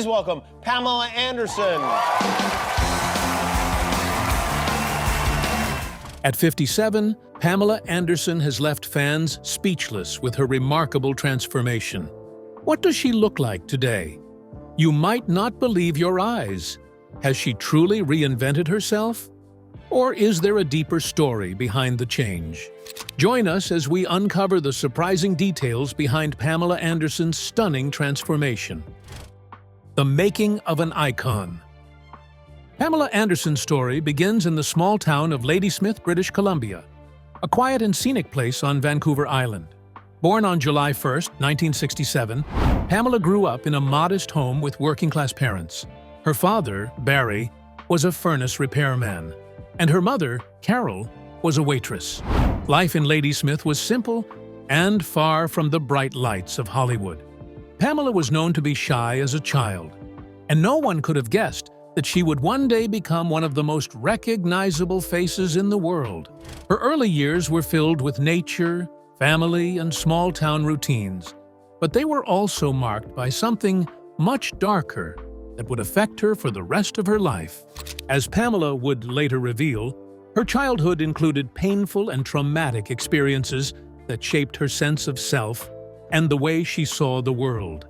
Please welcome Pamela Anderson. At 57, Pamela Anderson has left fans speechless with her remarkable transformation. What does she look like today? You might not believe your eyes. Has she truly reinvented herself? Or is there a deeper story behind the change? Join us as we uncover the surprising details behind Pamela Anderson's stunning transformation. The making of an icon. Pamela Anderson's story begins in the small town of Ladysmith, British Columbia, a quiet and scenic place on Vancouver Island. Born on July 1, 1967, Pamela grew up in a modest home with working-class parents. Her father, Barry, was a furnace repairman, and her mother, Carol, was a waitress. Life in Ladysmith was simple and far from the bright lights of Hollywood. Pamela was known to be shy as a child, and no one could have guessed that she would one day become one of the most recognizable faces in the world. Her early years were filled with nature, family, and small-town routines, but they were also marked by something much darker that would affect her for the rest of her life. As Pamela would later reveal, her childhood included painful and traumatic experiences that shaped her sense of self and the way she saw the world.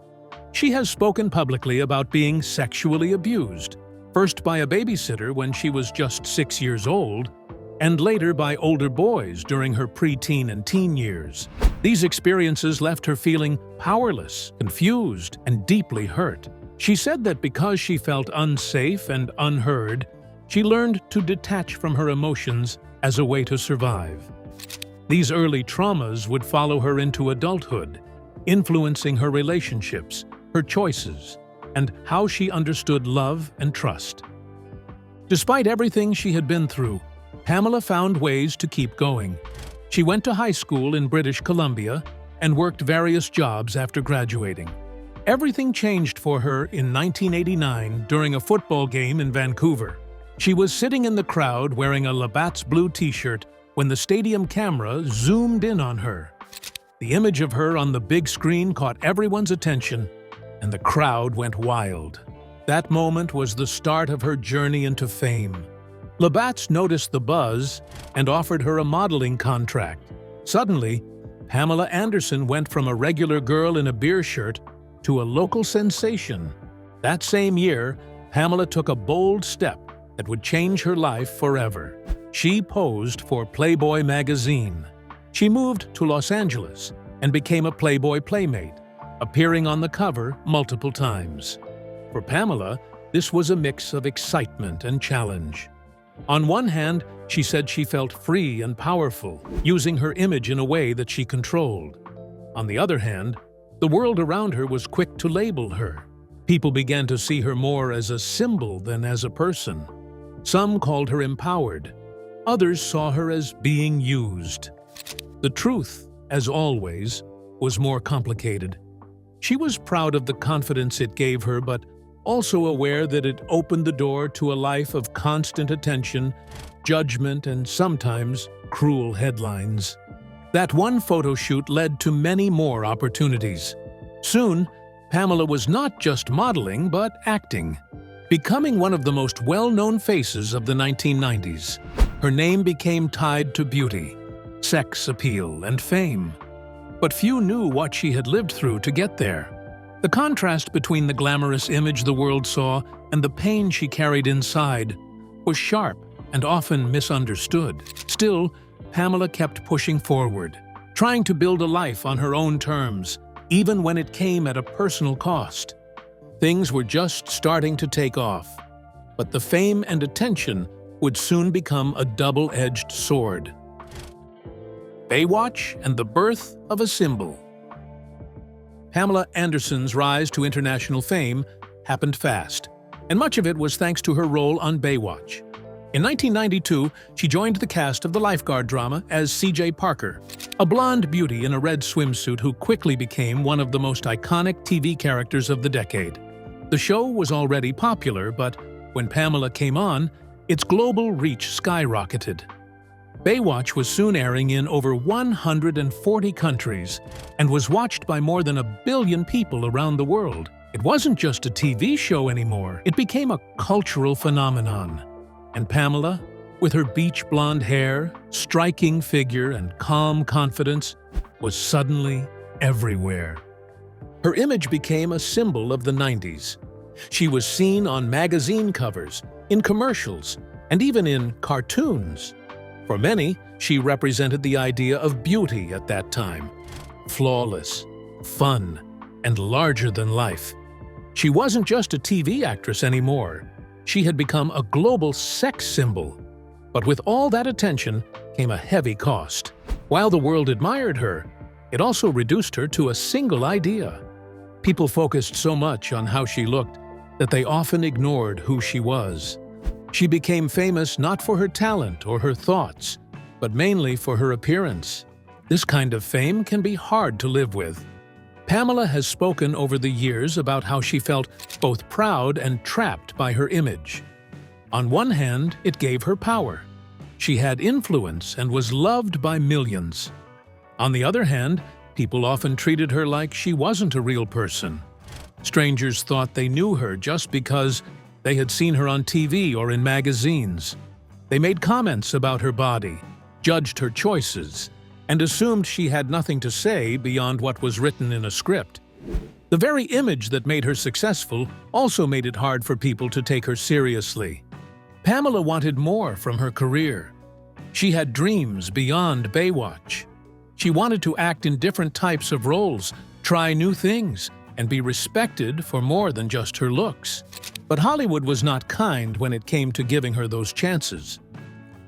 She has spoken publicly about being sexually abused, first by a babysitter when she was just 6 years old, and later by older boys during her preteen and teen years. These experiences left her feeling powerless, confused, and deeply hurt. She said that because she felt unsafe and unheard, she learned to detach from her emotions as a way to survive. These early traumas would follow her into adulthood, influencing her relationships, her choices, and how she understood love and trust. Despite everything she had been through, Pamela found ways to keep going. She went to high school in British Columbia and worked various jobs after graduating. Everything changed for her in 1989 during a football game in Vancouver. She was sitting in the crowd wearing a Labatt's blue t-shirt when the stadium camera zoomed in on her. The image of her on the big screen caught everyone's attention, and the crowd went wild. That moment was the start of her journey into fame. Labatt's noticed the buzz and offered her a modeling contract. Suddenly, Pamela Anderson went from a regular girl in a beer shirt to a local sensation. That same year, Pamela took a bold step that would change her life forever. She posed for Playboy magazine. She moved to Los Angeles and became a Playboy playmate, appearing on the cover multiple times. For Pamela, this was a mix of excitement and challenge. On one hand, she said she felt free and powerful, using her image in a way that she controlled. On the other hand, the world around her was quick to label her. People began to see her more as a symbol than as a person. Some called her empowered. Others saw her as being used. The truth, as always, was more complicated. She was proud of the confidence it gave her, but also aware that it opened the door to a life of constant attention, judgment, and sometimes cruel headlines. That one photo shoot led to many more opportunities. Soon, Pamela was not just modeling, but acting, becoming one of the most well-known faces of the 1990s. Her name became tied to beauty, sex appeal, and fame. But few knew what she had lived through to get there. The contrast between the glamorous image the world saw and the pain she carried inside was sharp and often misunderstood. Still, Pamela kept pushing forward, trying to build a life on her own terms, even when it came at a personal cost. Things were just starting to take off, but the fame and attention would soon become a double-edged sword. Baywatch and the birth of a symbol. Pamela Anderson's rise to international fame happened fast, and much of it was thanks to her role on Baywatch. In 1992, she joined the cast of the lifeguard drama as C.J. Parker, a blonde beauty in a red swimsuit who quickly became one of the most iconic TV characters of the decade. The show was already popular, but when Pamela came on, its global reach skyrocketed. Baywatch was soon airing in over 140 countries and was watched by more than 1 billion people around the world. It wasn't just a TV show anymore. It became a cultural phenomenon. And Pamela, with her beach blonde hair, striking figure, and calm confidence, was suddenly everywhere. Her image became a symbol of the 90s. She was seen on magazine covers, in commercials, and even in cartoons. For many, she represented the idea of beauty at that time. Flawless, fun, and larger than life. She wasn't just a TV actress anymore. She had become a global sex symbol. But with all that attention came a heavy cost. While the world admired her, it also reduced her to a single idea. People focused so much on how she looked that they often ignored who she was. She became famous not for her talent or her thoughts, but mainly for her appearance. This kind of fame can be hard to live with. Pamela has spoken over the years about how she felt both proud and trapped by her image. On one hand, it gave her power. She had influence and was loved by millions. On the other hand, people often treated her like she wasn't a real person. Strangers thought they knew her just because they had seen her on TV or in magazines. They made comments about her body, judged her choices, and assumed she had nothing to say beyond what was written in a script. The very image that made her successful also made it hard for people to take her seriously. Pamela wanted more from her career. She had dreams beyond Baywatch. She wanted to act in different types of roles, try new things, and be respected for more than just her looks. But Hollywood was not kind when it came to giving her those chances.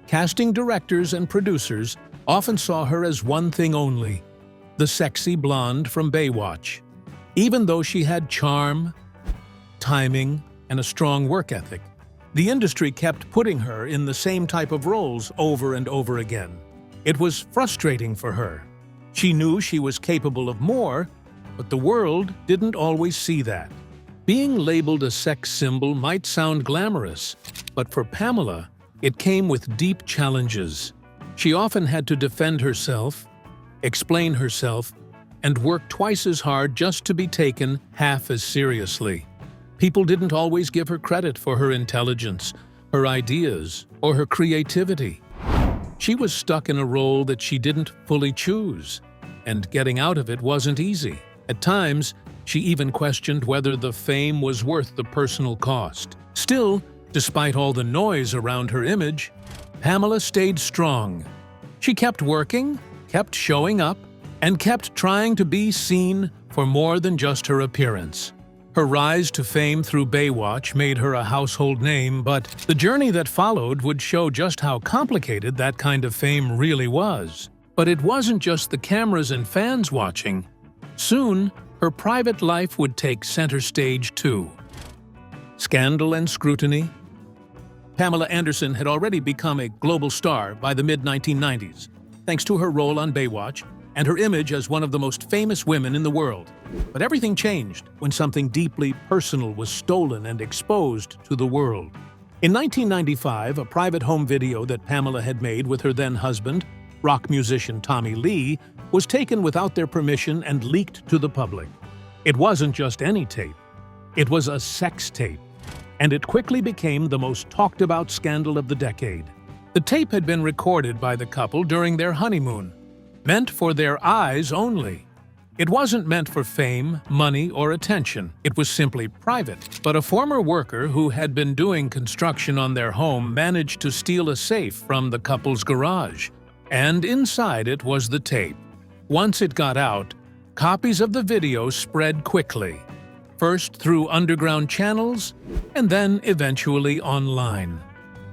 Casting directors and producers often saw her as one thing only: the sexy blonde from Baywatch. Even though she had charm, timing, and a strong work ethic, the industry kept putting her in the same type of roles over and over again. It was frustrating for her. She knew she was capable of more, but the world didn't always see that. Being labeled a sex symbol might sound glamorous, but for Pamela, it came with deep challenges. She often had to defend herself, explain herself, and work twice as hard just to be taken half as seriously. People didn't always give her credit for her intelligence, her ideas, or her creativity. She was stuck in a role that she didn't fully choose, and getting out of it wasn't easy. At times, she even questioned whether the fame was worth the personal cost. Still, despite all the noise around her image, Pamela stayed strong. She kept working, kept showing up, and kept trying to be seen for more than just her appearance. Her rise to fame through Baywatch made her a household name, but the journey that followed would show just how complicated that kind of fame really was. But it wasn't just the cameras and fans watching. Soon, her private life would take center stage too. Scandal and scrutiny. Pamela Anderson had already become a global star by the mid-1990s, thanks to her role on Baywatch and her image as one of the most famous women in the world. But everything changed when something deeply personal was stolen and exposed to the world. In 1995, a private home video that Pamela had made with her then-husband, rock musician Tommy Lee, was taken without their permission and leaked to the public. It wasn't just any tape. It was a sex tape, and it quickly became the most talked-about scandal of the decade. The tape had been recorded by the couple during their honeymoon, meant for their eyes only. It wasn't meant for fame, money, or attention. It was simply private. But a former worker who had been doing construction on their home managed to steal a safe from the couple's garage, and inside it was the tape. Once it got out, copies of the video spread quickly, first through underground channels and then eventually online.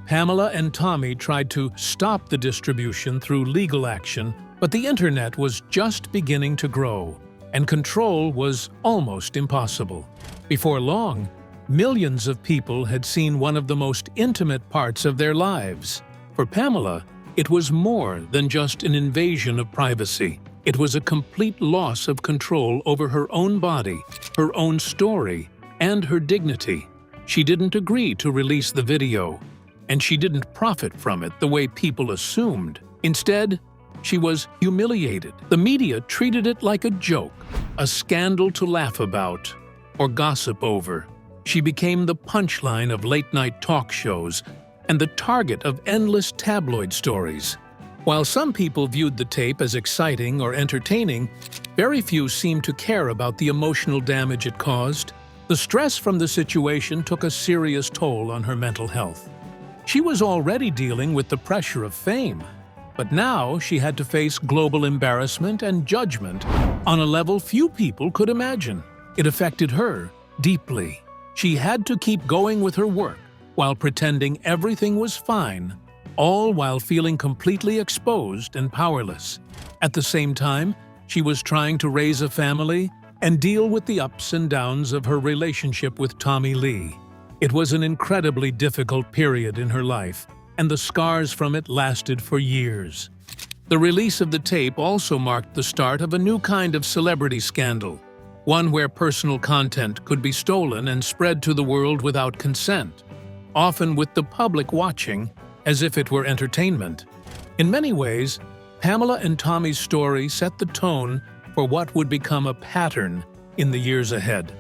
Pamela and Tommy tried to stop the distribution through legal action, but the internet was just beginning to grow, and control was almost impossible. Before long, millions of people had seen one of the most intimate parts of their lives. For Pamela, it was more than just an invasion of privacy. It was a complete loss of control over her own body, her own story, and her dignity. She didn't agree to release the video, and she didn't profit from it the way people assumed. Instead, she was humiliated. The media treated it like a joke, a scandal to laugh about. or gossip over. She became the punchline of late-night talk shows and the target of endless tabloid stories. While some people viewed the tape as exciting or entertaining, very few seemed to care about the emotional damage it caused. The stress from the situation took a serious toll on her mental health. She was already dealing with the pressure of fame, but now she had to face global embarrassment and judgment on a level few people could imagine. It affected her deeply. She had to keep going with her work while pretending everything was fine, all while feeling completely exposed and powerless. At the same time, she was trying to raise a family and deal with the ups and downs of her relationship with Tommy Lee. It was an incredibly difficult period in her life, and the scars from it lasted for years. The release of the tape also marked the start of a new kind of celebrity scandal, one where personal content could be stolen and spread to the world without consent, often with the public watching as if it were entertainment. In many ways, Pamela and Tommy's story set the tone for what would become a pattern in the years ahead.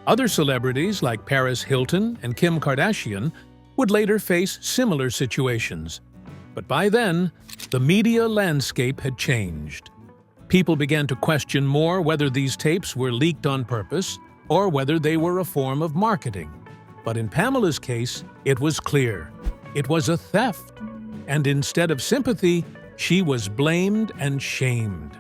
Other celebrities like Paris Hilton and Kim Kardashian would later face similar situations. But by then, the media landscape had changed. People began to question more whether these tapes were leaked on purpose or whether they were a form of marketing. But in Pamela's case, it was clear. It was a theft, and instead of sympathy, she was blamed and shamed.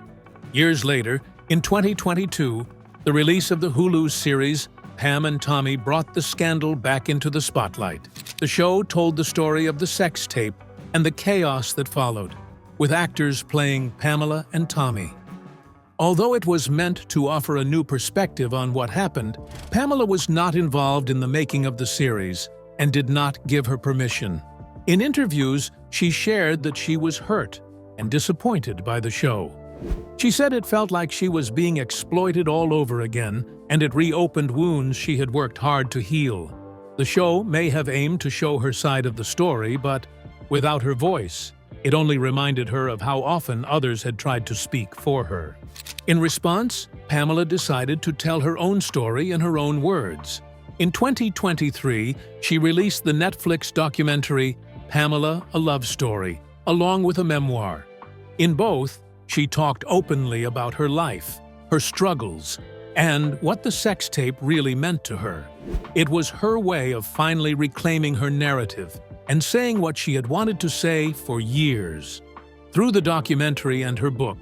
Years later, in 2022, the release of the Hulu series Pam and Tommy brought the scandal back into the spotlight. The show told the story of the sex tape and the chaos that followed, with actors playing Pamela and Tommy. Although it was meant to offer a new perspective on what happened, Pamela was not involved in the making of the series and did not give her permission. In interviews, she shared that she was hurt and disappointed by the show. She said it felt like she was being exploited all over again, and it reopened wounds she had worked hard to heal. The show may have aimed to show her side of the story, but without her voice, it only reminded her of how often others had tried to speak for her. In response, Pamela decided to tell her own story in her own words. In 2023, she released the Netflix documentary Pamela, A Love Story, along with a memoir. In both, she talked openly about her life, her struggles, and what the sex tape really meant to her. It was her way of finally reclaiming her narrative and saying what she had wanted to say for years. Through the documentary and her book,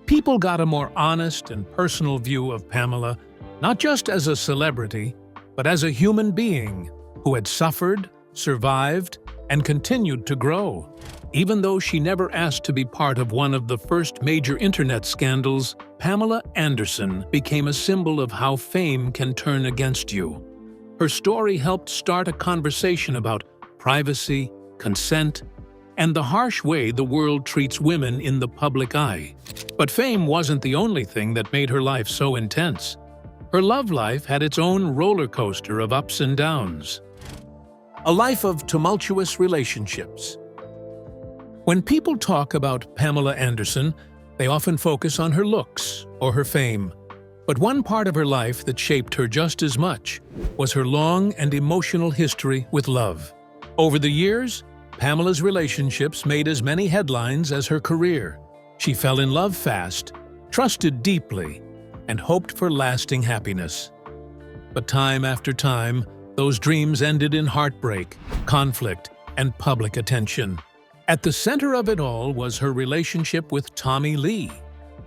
people got a more honest and personal view of Pamela, not just as a celebrity, but as a human being who had suffered, survived, and continued to grow. Even though she never asked to be part of one of the first major internet scandals, Pamela Anderson became a symbol of how fame can turn against you. Her story helped start a conversation about privacy, consent, and the harsh way the world treats women in the public eye. But fame wasn't the only thing that made her life so intense. Her love life had its own roller coaster of ups and downs. A life of tumultuous relationships. When people talk about Pamela Anderson, they often focus on her looks or her fame. But one part of her life that shaped her just as much was her long and emotional history with love. Over the years, Pamela's relationships made as many headlines as her career. She fell in love fast, trusted deeply, and hoped for lasting happiness. But time after time, those dreams ended in heartbreak, conflict, and public attention. At the center of it all was her relationship with Tommy Lee,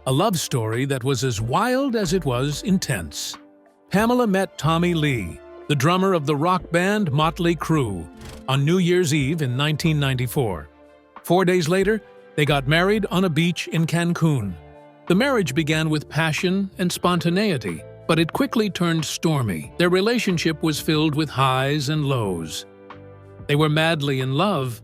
a love story that was as wild as it was intense. Pamela met Tommy Lee, the drummer of the rock band Motley Crue, on New Year's Eve in 1994. 4 days later, they got married on a beach in Cancun. The marriage began with passion and spontaneity, but it quickly turned stormy. Their relationship was filled with highs and lows. They were madly in love,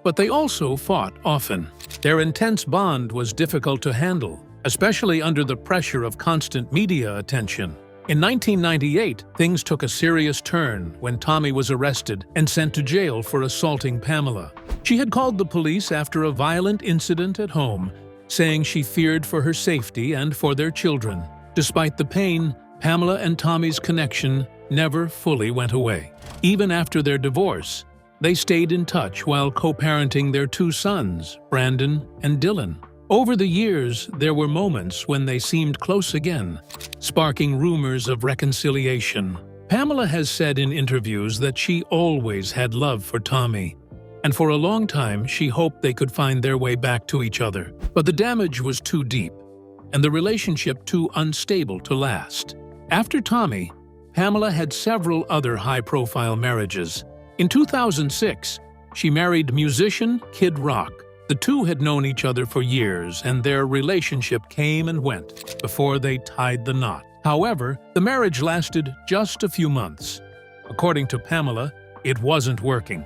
but they also fought often. Their intense bond was difficult to handle, especially under the pressure of constant media attention. In 1998, things took a serious turn when Tommy was arrested and sent to jail for assaulting Pamela. She had called the police after a violent incident at home, saying she feared for her safety and for their children. Despite the pain, Pamela and Tommy's connection never fully went away. Even after their divorce, they stayed in touch while co-parenting their 2 sons, Brandon and Dylan. Over the years, there were moments when they seemed close again, sparking rumors of reconciliation. Pamela has said in interviews that she always had love for Tommy, and for a long time she hoped they could find their way back to each other. But the damage was too deep, and the relationship too unstable to last. After Tommy, Pamela had several other high-profile marriages. In 2006, she married musician Kid Rock. The two had known each other for years, and their relationship came and went before they tied the knot. However, the marriage lasted just a few months. According to Pamela, it wasn't working,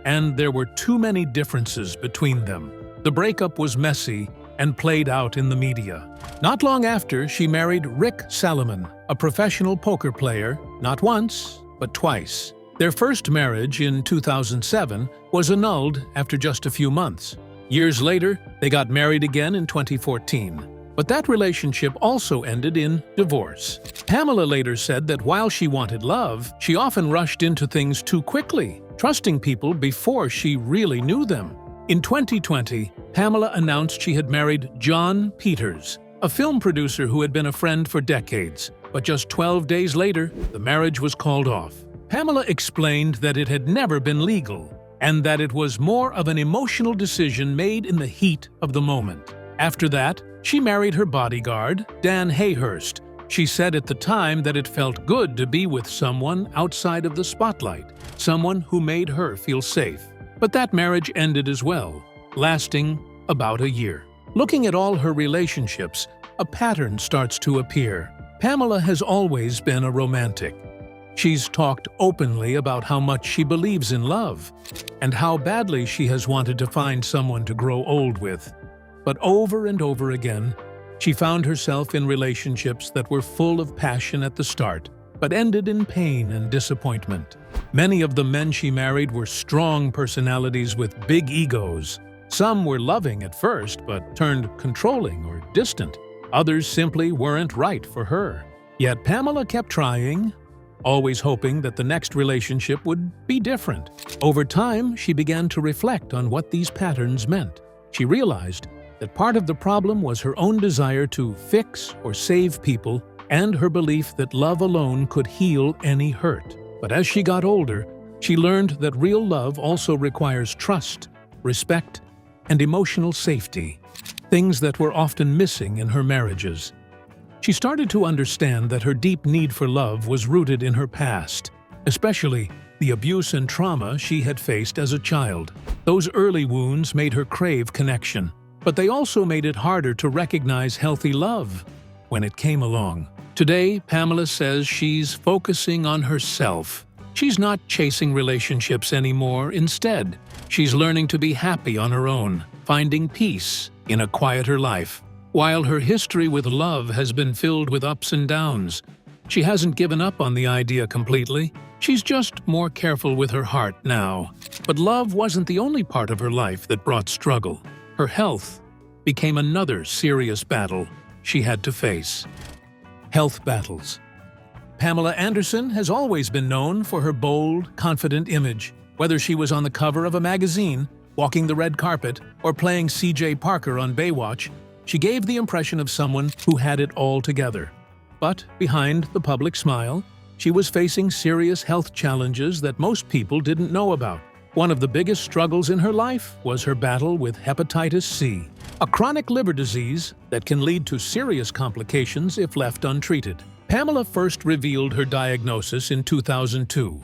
and there were too many differences between them. The breakup was messy and played out in the media. Not long after, she married Rick Salomon, a professional poker player, not once, but twice. Their first marriage in 2007 was annulled after just a few months. Years later, they got married again in 2014. But that relationship also ended in divorce. Pamela later said that while she wanted love, she often rushed into things too quickly, trusting people before she really knew them. In 2020, Pamela announced she had married John Peters, a film producer who had been a friend for decades. But just 12 days later, the marriage was called off. Pamela explained that it had never been legal, and that it was more of an emotional decision made in the heat of the moment. After that, she married her bodyguard, Dan Hayhurst. She said at the time that it felt good to be with someone outside of the spotlight, someone who made her feel safe. But that marriage ended as well, lasting about a year. Looking at all her relationships, a pattern starts to appear. Pamela has always been a romantic. She's talked openly about how much she believes in love, and how badly she has wanted to find someone to grow old with. But over and over again, she found herself in relationships that were full of passion at the start, but ended in pain and disappointment. Many of the men she married were strong personalities with big egos. Some were loving at first, but turned controlling or distant. Others simply weren't right for her. Yet Pamela kept trying, always hoping that the next relationship would be different. Over time, she began to reflect on what these patterns meant. She realized that part of the problem was her own desire to fix or save people, and her belief that love alone could heal any hurt. But as she got older, she learned that real love also requires trust, respect, and emotional safety, things that were often missing in her marriages. She started to understand that her deep need for love was rooted in her past, especially the abuse and trauma she had faced as a child. Those early wounds made her crave connection, but they also made it harder to recognize healthy love when it came along. Today, Pamela says she's focusing on herself. She's not chasing relationships anymore. Instead, she's learning to be happy on her own, finding peace in a quieter life. While her history with love has been filled with ups and downs, she hasn't given up on the idea completely. She's just more careful with her heart now. But love wasn't the only part of her life that brought struggle. Her health became another serious battle she had to face. Health battles. Pamela Anderson has always been known for her bold, confident image. Whether she was on the cover of a magazine, walking the red carpet, or playing C.J. Parker on Baywatch, she gave the impression of someone who had it all together. But behind the public smile, she was facing serious health challenges that most people didn't know about. One of the biggest struggles in her life was her battle with hepatitis C, a chronic liver disease that can lead to serious complications if left untreated. Pamela first revealed her diagnosis in 2002.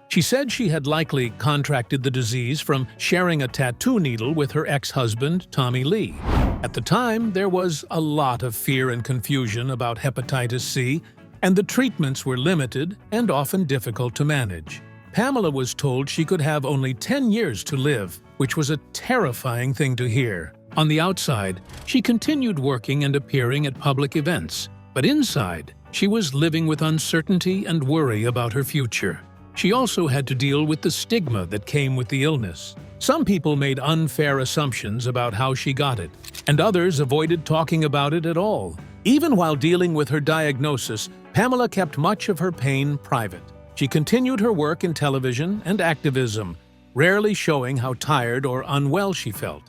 She said she had likely contracted the disease from sharing a tattoo needle with her ex-husband, Tommy Lee. At the time, there was a lot of fear and confusion about hepatitis C, and the treatments were limited and often difficult to manage. Pamela was told she could have only 10 years to live, which was a terrifying thing to hear. On the outside, she continued working and appearing at public events, but inside, she was living with uncertainty and worry about her future. She also had to deal with the stigma that came with the illness. Some people made unfair assumptions about how she got it, and others avoided talking about it at all. Even while dealing with her diagnosis, Pamela kept much of her pain private. She continued her work in television and activism, rarely showing how tired or unwell she felt.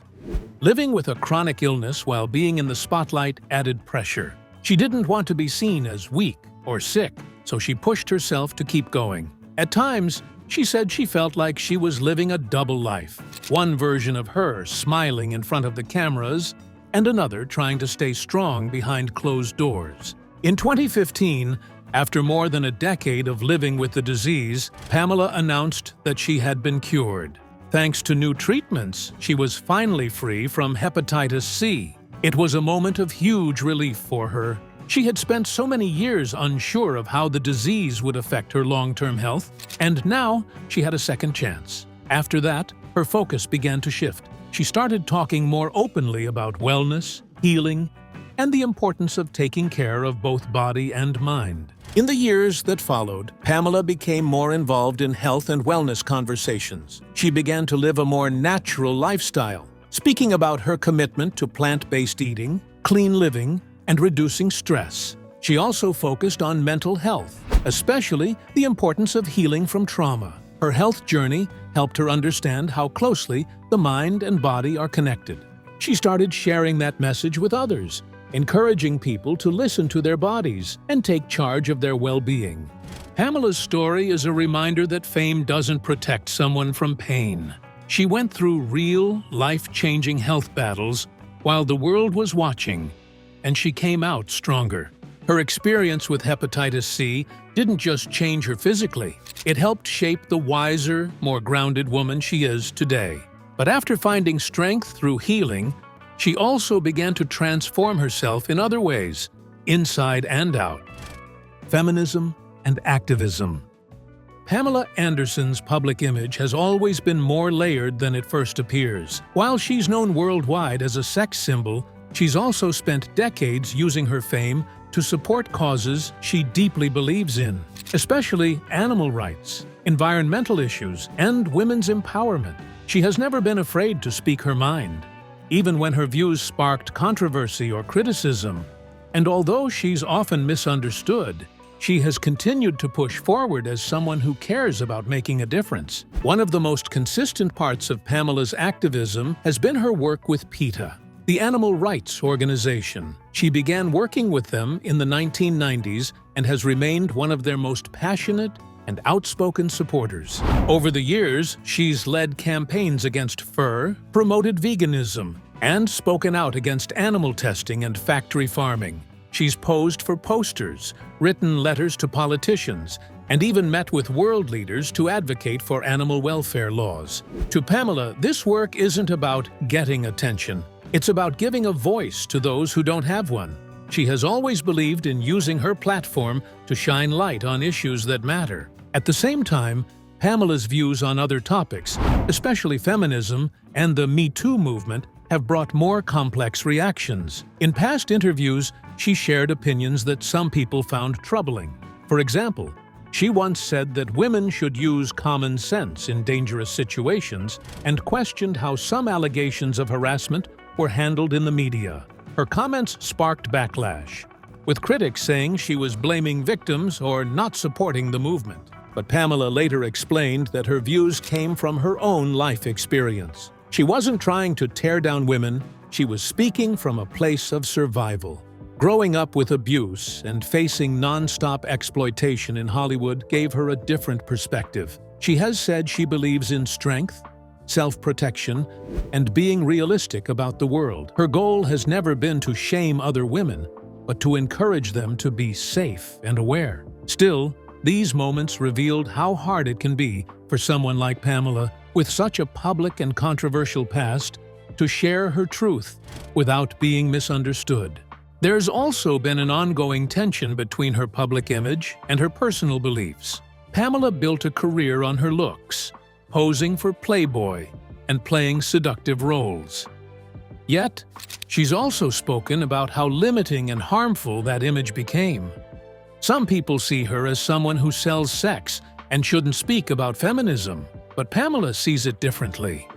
Living with a chronic illness while being in the spotlight added pressure. She didn't want to be seen as weak or sick, so she pushed herself to keep going. At times, she said she felt like she was living a double life. One version of her smiling in front of the cameras, and another trying to stay strong behind closed doors. In 2015, after more than a decade of living with the disease, Pamela announced that she had been cured. Thanks to new treatments, she was finally free from hepatitis C. It was a moment of huge relief for her. She had spent so many years unsure of how the disease would affect her long-term health, and now she had a second chance. After that, her focus began to shift. She started talking more openly about wellness, healing, and the importance of taking care of both body and mind. In the years that followed, Pamela became more involved in health and wellness conversations. She began to live a more natural lifestyle, speaking about her commitment to plant-based eating, clean living, and reducing stress. She also focused on mental health, especially the importance of healing from trauma. Her health journey helped her understand how closely the mind and body are connected. She started sharing that message with others, encouraging people to listen to their bodies and take charge of their well-being. Pamela's story is a reminder that fame doesn't protect someone from pain. She went through real, life-changing health battles while the world was watching, and she came out stronger. Her experience with hepatitis C didn't just change her physically. It helped shape the wiser, more grounded woman she is today. But after finding strength through healing, she also began to transform herself in other ways, inside and out. Feminism and activism. Pamela Anderson's public image has always been more layered than it first appears. While she's known worldwide as a sex symbol, she's also spent decades using her fame to support causes she deeply believes in, especially animal rights, environmental issues, and women's empowerment. She has never been afraid to speak her mind, even when her views sparked controversy or criticism. And although she's often misunderstood, she has continued to push forward as someone who cares about making a difference. One of the most consistent parts of Pamela's activism has been her work with PETA, the animal rights organization. She began working with them in the 1990s and has remained one of their most passionate and outspoken supporters. Over the years, she's led campaigns against fur, promoted veganism, and spoken out against animal testing and factory farming. She's posed for posters, written letters to politicians, and even met with world leaders to advocate for animal welfare laws. To Pamela, this work isn't about getting attention. It's about giving a voice to those who don't have one. She has always believed in using her platform to shine light on issues that matter. At the same time, Pamela's views on other topics, especially feminism and the Me Too movement, have brought more complex reactions. In past interviews, she shared opinions that some people found troubling. For example, she once said that women should use common sense in dangerous situations and questioned how some allegations of harassment were handled in the media. Her comments sparked backlash, with critics saying she was blaming victims or not supporting the movement. But Pamela later explained that her views came from her own life experience. She wasn't trying to tear down women, she was speaking from a place of survival. Growing up with abuse and facing non-stop exploitation in Hollywood gave her a different perspective. She has said she believes in strength, self-protection, and being realistic about the world. Her goal has never been to shame other women, but to encourage them to be safe and aware. Still, these moments revealed how hard it can be for someone like Pamela, with such a public and controversial past, to share her truth without being misunderstood. There's also been an ongoing tension between her public image and her personal beliefs. Pamela built a career on her looks, posing for Playboy and playing seductive roles. Yet, she's also spoken about how limiting and harmful that image became. Some people see her as someone who sells sex and shouldn't speak about feminism, but Pamela sees it differently.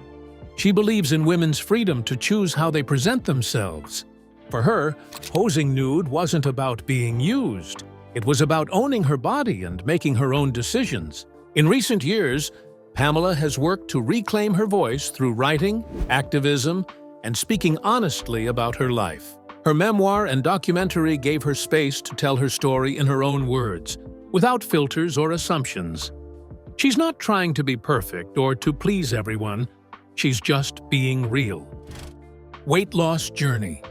She believes in women's freedom to choose how they present themselves. For her, posing nude wasn't about being used. It was about owning her body and making her own decisions. In recent years, Pamela has worked to reclaim her voice through writing, activism, and speaking honestly about her life. Her memoir and documentary gave her space to tell her story in her own words, without filters or assumptions. She's not trying to be perfect or to please everyone. She's just being real. Weight loss journey.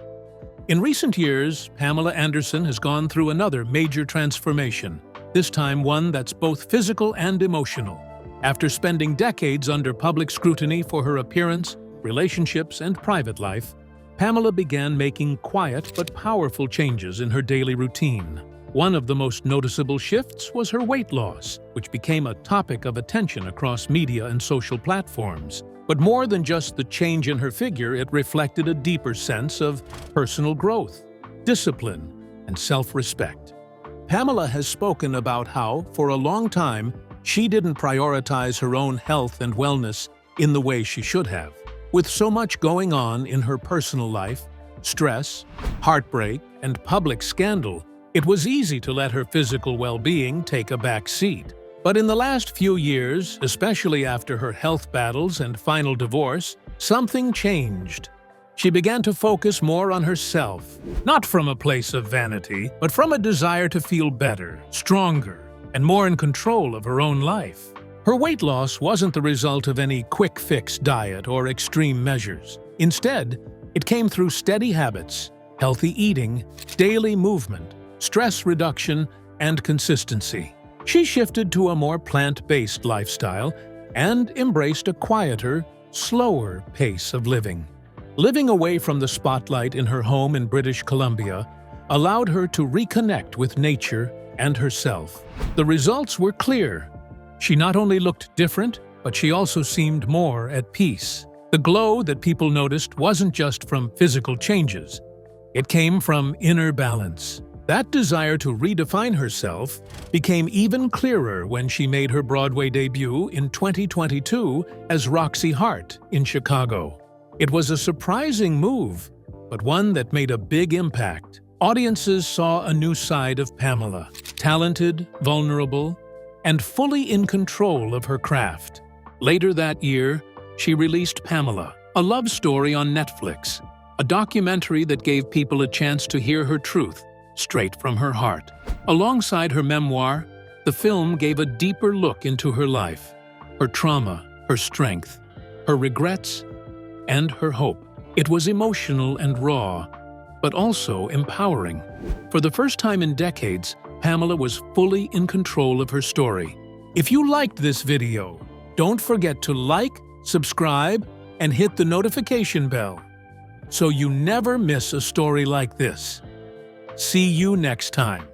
In recent years, Pamela Anderson has gone through another major transformation, this time one that's both physical and emotional. After spending decades under public scrutiny for her appearance, relationships, and private life, Pamela began making quiet but powerful changes in her daily routine. One of the most noticeable shifts was her weight loss, which became a topic of attention across media and social platforms. But more than just the change in her figure, it reflected a deeper sense of personal growth, discipline, and self-respect. Pamela has spoken about how, for a long time, she didn't prioritize her own health and wellness in the way she should have. With so much going on in her personal life, stress, heartbreak, and public scandal, it was easy to let her physical well-being take a back seat. But in the last few years, especially after her health battles and final divorce, something changed. She began to focus more on herself, not from a place of vanity, but from a desire to feel better, stronger, and more in control of her own life. Her weight loss wasn't the result of any quick-fix diet or extreme measures. Instead, it came through steady habits, healthy eating, daily movement, stress reduction, and consistency. She shifted to a more plant-based lifestyle and embraced a quieter, slower pace of living. Living away from the spotlight in her home in British Columbia allowed her to reconnect with nature and herself. The results were clear. She not only looked different, but she also seemed more at peace. The glow that people noticed wasn't just from physical changes. It came from inner balance. That desire to redefine herself became even clearer when she made her Broadway debut in 2022 as Roxy Hart in Chicago. It was a surprising move, but one that made a big impact. Audiences saw a new side of Pamela, talented, vulnerable, and fully in control of her craft. Later that year, she released Pamela, a love story on Netflix, a documentary that gave people a chance to hear her truth straight from her heart. Alongside her memoir, the film gave a deeper look into her life, her trauma, her strength, her regrets, and her hope. It was emotional and raw, but also empowering. For the first time in decades, Pamela was fully in control of her story. If you liked this video, don't forget to like, subscribe, and hit the notification bell so you never miss a story like this. See you next time.